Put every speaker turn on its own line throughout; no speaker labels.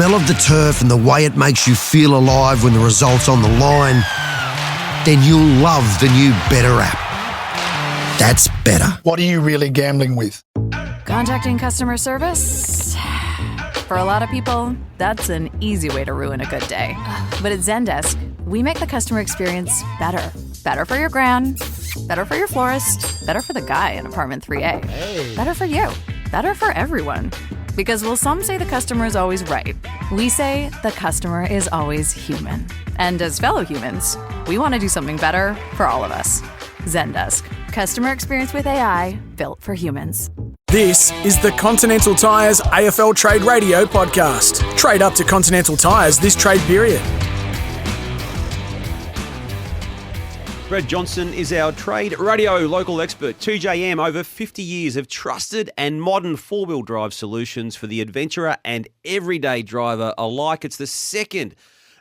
smell of the turf and the way it makes you feel alive when the result's on the line, then you'll love the new Better app. That's better.
What are you really gambling with?
Contacting customer service? For a lot of people, that's an easy way to ruin a good day. But at Zendesk, we make the customer experience better. Better for your gran, better for your florist, better for the guy in apartment 3A, better for you, better for everyone. Because while some say the customer is always right, we say the customer is always human. And as fellow humans, we want to do something better for all of us. Zendesk. Customer experience with AI built for humans.
This is the Continental Tires AFL Trade Radio podcast. Trade up to Continental Tires this trade period.
Brad Johnson is our trade radio local expert. 2JM, over 50 years of trusted and modern four-wheel drive solutions for the adventurer and everyday driver alike. It's the second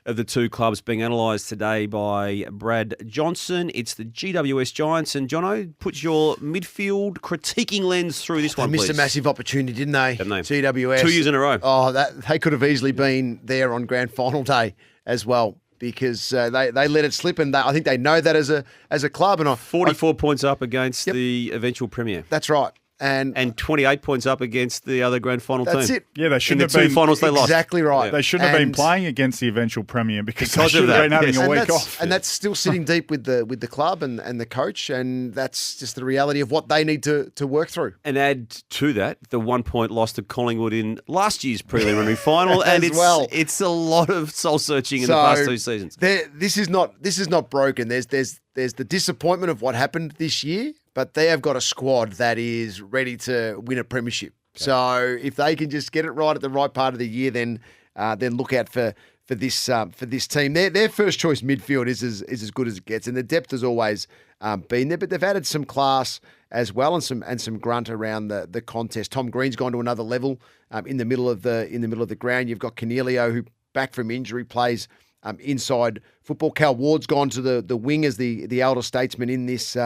of the two clubs being analysed today by Brad Johnson. It's the GWS Giants. And Jono, put your midfield critiquing lens through this one,
They missed
please.
a massive opportunity, didn't they?
Didn't they?
GWS.
2 years in a row.
Oh, they could have easily been there on grand final day as well, because they let it slip, and I think they know that as a club. And
44 points up against the eventual premier.
That's right.
And 28 points up against the other grand final team.
That's it.
Yeah, they shouldn't
In
have
the two
been
finals they lost.
Exactly right.
Yeah.
They shouldn't have been playing against the eventual premier because they
Because
should
of
have
that,
been having
yes.
a week off.
And that's still sitting deep with the club and the coach, and that's just the reality of what they need to work through.
And add to that the 1 point loss to Collingwood in last year's preliminary final, and it's a lot of soul searching in the past two seasons.
This is not broken. There's the disappointment of what happened this year, but they have got a squad that is ready to win a premiership. Okay. So if they can just get it right at the right part of the year, then look out for this team. Their first choice midfield is as good as it gets, and the depth has always been there. But they've added some class as well, and some grunt around the contest. Tom Green's gone to another level in the middle of the ground. You've got Cornelio, who back from injury plays inside football. Cal Ward's gone to the wing as the elder statesman in this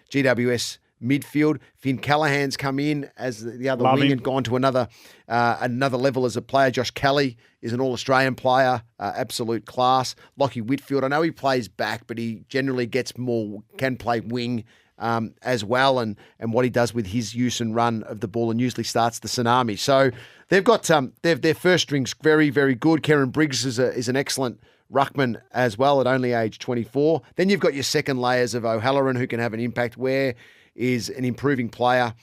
GWS midfield. Finn Callahan's come in as the other wing and gone to another level as a player. Josh Kelly is an All-Australian player, absolute class. Lockie Whitfield, I know he plays back, but he generally can play wing as well, and what he does with his use and run of the ball, and usually starts the tsunami. So they've got their first string's very, very good. Kieran Briggs is an excellent ruckman as well at only age 24. Then you've got your second layers of O'Halloran, who can have an impact. Ware is an improving player.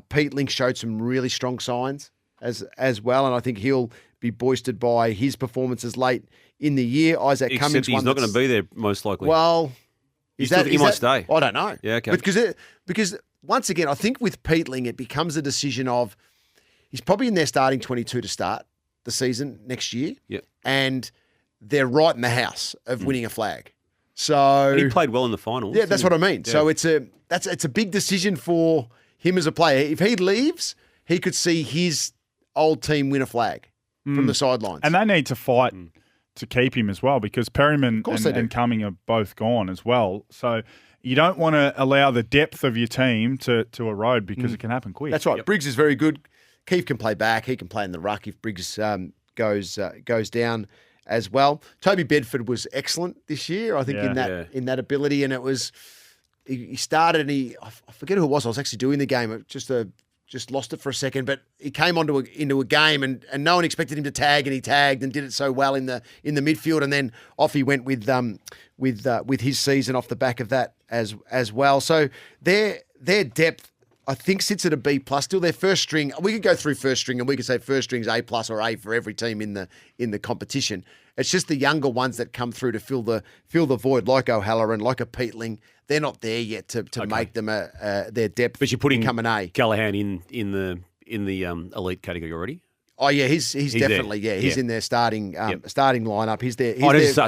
Pete Link showed some really strong signs as well, and I think he'll be boosted by his performances late in the year. Isaac Cummings,
he's not going to be there most likely.
Well,
he might stay.
I don't know.
Yeah, okay.
Because once again, I think with Pete Ling, it becomes a decision of he's probably in their starting 22 to start the season next year.
Yeah.
And they're right in the house of winning a flag. So
and he played well in the finals.
Yeah, that's what I mean.
Yeah.
So it's a big decision for him as a player. If he leaves, he could see his old team win a flag from the sidelines.
And they need to fight to keep him as well, because Perryman and Cumming are both gone as well. So you don't want to allow the depth of your team to erode, because it can happen quick.
That's right. Yep. Briggs is very good. Keith can play back. He can play in the ruck if Briggs goes down as well. Toby Bedford was excellent this year, I think, in that ability, and it was he started and I forget who it was. I was actually doing the game. It just lost it for a second, but he came into a game and no one expected him to tag, and he tagged and did it so well in the midfield, and then off he went with his season off the back of that as well. So their depth, I think, sits at a B plus. Still, their first string. We could go through first string, and we could say first string's A plus or A for every team in the competition. It's just the younger ones that come through to fill the void, like O'Halloran, like a Peatling. They're not there yet to make them their depth.
But you're putting
become an A.
Callahan in the elite category already.
Oh yeah, he's definitely there. He's in their starting lineup. He's there.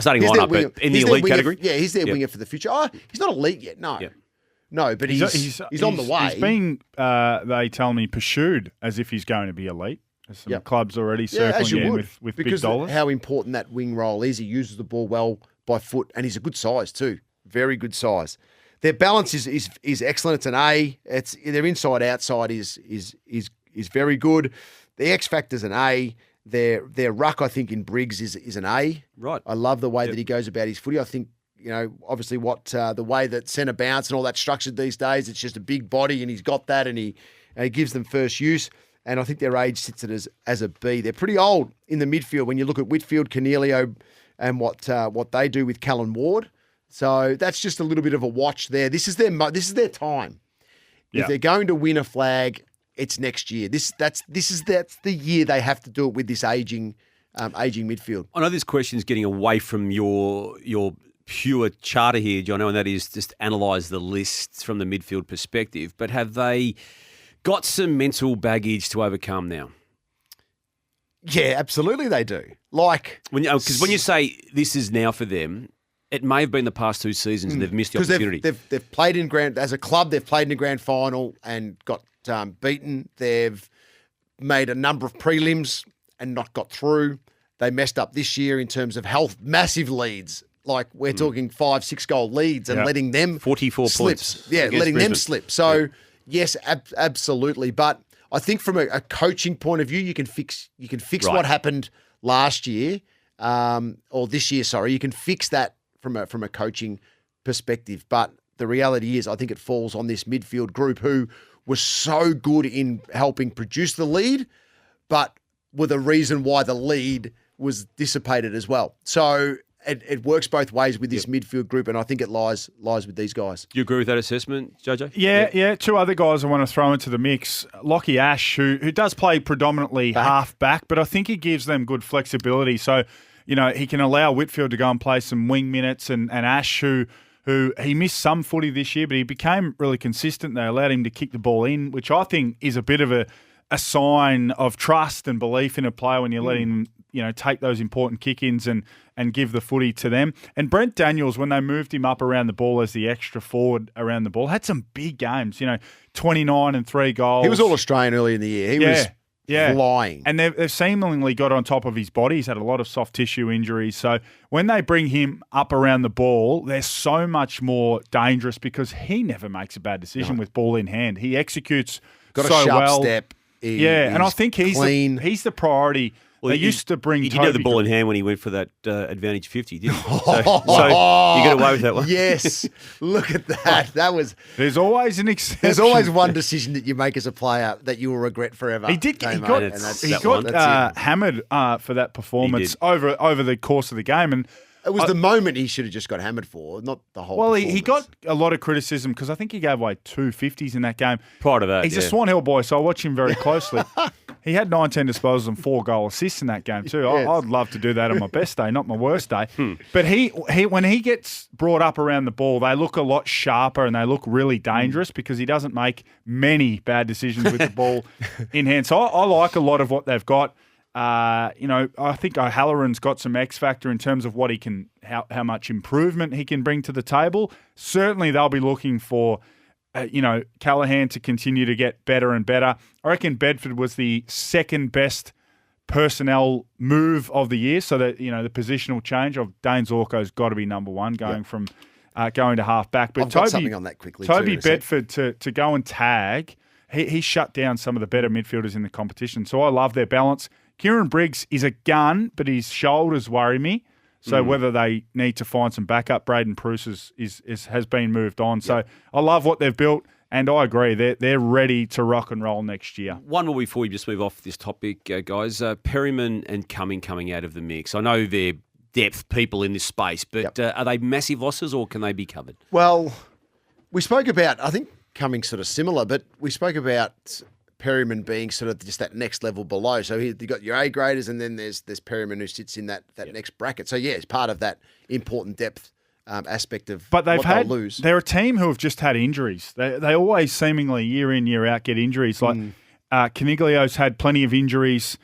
Starting lineup, but in the elite category.
He's their winger for the future. Oh, he's not elite yet. No. Yep. No, but he's on the way.
He's being, they tell me, pursued as if he's going to be elite. There's some clubs already circling in with big dollars.
How important that wing role is. He uses the ball well by foot, and he's a good size too. Very good size. Their balance is excellent. It's an A. Their inside outside is very good. The X factor's an A. Their ruck, I think, in Briggs is an A.
Right.
I love the way that he goes about his footy. I think, obviously the way that centre bounce and all that's structured these days, it's just a big body and he's got that and he gives them first use. And I think their age sits it as a B. They're pretty old in the midfield when you look at Whitfield, Cornelio, and what they do with Callan Ward. So that's just a little bit of a watch there. This is their time.
Yeah.
If they're going to win a flag, it's next year. That's the year they have to do it with this aging midfield.
I know this question is getting away from your pure charter here, Jono, and that is just analyse the lists from the midfield perspective. But have they got some mental baggage to overcome now?
Yeah, absolutely they do.
Because when you say this is now for them, it may have been the past 2 seasons and they've missed the opportunity.
They've played as a club, they've played in the grand final and got beaten. They've made a number of prelims and not got through. They messed up this year in terms of health, massive leads. Like we're talking 5-6 goal leads and letting them
44
slips.
points.
Yeah, letting them slip. So yes, absolutely. But I think from a coaching point of view, you can fix what happened last year or this year. Sorry, you can fix that from a coaching perspective. But the reality is, I think it falls on this midfield group who was so good in helping produce the lead, but were the reason why the lead was dissipated as well. So it works both ways with this midfield group, and I think it lies with these guys.
Do you agree with that assessment, JJ?
Yeah. 2 other guys I want to throw into the mix. Lockie Ash, who does play predominantly half back, but I think he gives them good flexibility. So, he can allow Whitfield to go and play some wing minutes, and Ash, who he missed some footy this year, but he became really consistent. They allowed him to kick the ball in, which I think is a bit of a sign of trust and belief in a player when you let him, take those important kick-ins and give the footy to them. And Brent Daniels, when they moved him up around the ball as the extra forward around the ball, had some big games, 29 and 3 goals.
He was All-Australian early in the year. He was flying.
And they've seemingly got on top of his body. He's had a lot of soft tissue injuries. So when they bring him up around the ball, they're so much more dangerous because he never makes a bad decision with ball in hand. He executes
got
so
a sharp
well.
step.
And I think he's the priority.
Well,
they used to bring
He did have the ball in hand when he went for that advantage 50, didn't he? So you get away with that one.
Yes. Look at that.
There's always an exception.
There's always one decision that you make as a player that you will regret forever.
He did. He got hammered for that performance over the course of the game. And
it was the moment he should have just got hammered for, not the whole performance.
He got a lot of criticism because I think he gave away 2 50s in that game.
Prior to that,
he's a Swan Hill boy, so I watch him very closely. He had 19 disposals and 4 goal assists in that game too. Yes. I'd love to do that on my best day, not my worst day. But he when he gets brought up around the ball, they look a lot sharper and they look really dangerous because he doesn't make many bad decisions with the ball in hand. So I like a lot of what they've got. I think O'Halloran's got some X factor in terms of what he can, how much improvement he can bring to the table. Certainly, they'll be looking for, Callaghan to continue to get better and better. I reckon Bedford was the second best personnel move of the year. So that the positional change of Dane Zorko's got to be number one, going from going to half back. But
I've got something on that quickly.
Toby Bedford to go and tag. He shut down some of the better midfielders in the competition. So I love their balance. Kieran Briggs is a gun, but his shoulders worry me. So whether they need to find some backup, Braden Pruce has been moved on. So I love what they've built, and I agree. They're ready to rock and roll next year.
One more before we just move off this topic, guys. Perryman and Cumming coming out of the mix. I know they're depth people in this space, but are they massive losses or can they be covered?
Well, we spoke about, I think Cumming's sort of similar, but we spoke about Perryman being sort of just that next level below. So you got your A graders, and then there's Perryman who sits in that next bracket. So it's part of that important depth aspect of
but
what they'll lose.
They're a team who have just had injuries. They always seemingly year in, year out get injuries. Like Caniglio's had plenty of injuries.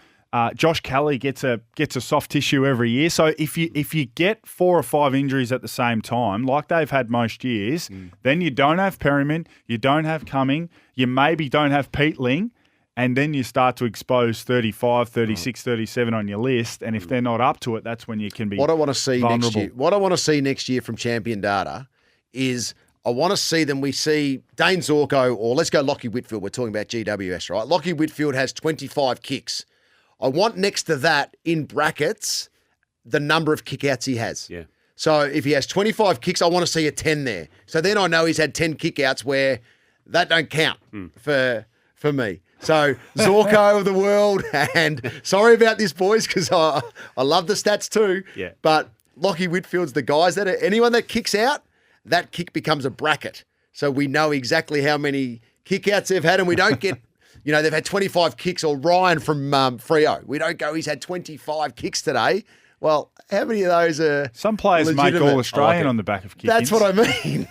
Josh Kelly gets a soft tissue every year. So if you get 4 or 5 injuries at the same time, like they've had most years, then you don't have Perryman, you don't have Cumming, you maybe don't have Peatling, and then you start to expose 35, 36, 37 on your list. And if they're not up to it, that's when you can be vulnerable.
What I want to see next year from Champion Data is I want to see we see Dane Zorko, or let's go Lockie Whitfield. We're talking about GWS, right? Lockie Whitfield has 25 kicks. I want next to that in brackets the number of kickouts he has.
Yeah.
So if he has 25 kicks, I want to see a 10 there. So then I know he's had 10 kickouts where that don't count for me. So Zorko of the world, and sorry about this, boys, because I love the stats too.
Yeah.
But Lockie Whitfield's the guys that anyone that kicks out, that kick becomes a bracket. So we know exactly how many kickouts they've had, and we don't get, they've had 25 kicks, or Ryan from Freo. We don't go, he's had 25 kicks today. Well, how many of those are
Some players make
legitimate?
all Australian on the back of kicks.
That's what I mean.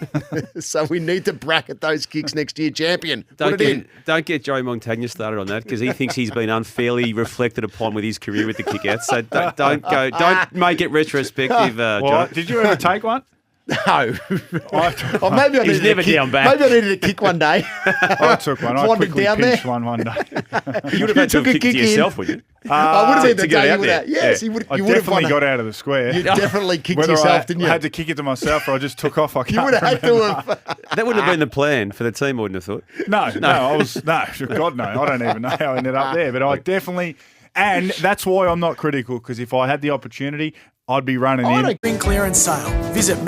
So we need to bracket those kicks next year, champion.
Don't
Put it in.
get Joe Montagna started on that because he thinks he's been unfairly reflected upon with his career with the kickouts. So don't make it retrospective, Joe.
Did you ever take one?
No. Or maybe I
He's
needed
never
a kick.
down back.
Maybe I needed a kick one day.
I took one. I
Wandered
quickly
down
pinched
there.
one day.
You would have had to
took
have
a
kicked
kick
it
in.
yourself, would you?
I would have been
to
the
get it
day
out
with
there.
that. Yes,
Yeah.
you would
I
have won.
definitely got out of the square.
You definitely kicked
Whether
yourself,
I
didn't you?
had to kick it to myself or I just took off, I can't
You would have had to
remember.
have.
That wouldn't have been the plan for the team, I wouldn't have thought.
No, God no. I don't even know how I ended up there. But I definitely, and that's why I'm not critical, because if I had the opportunity, I'd be running in.
Clearance sale. Visit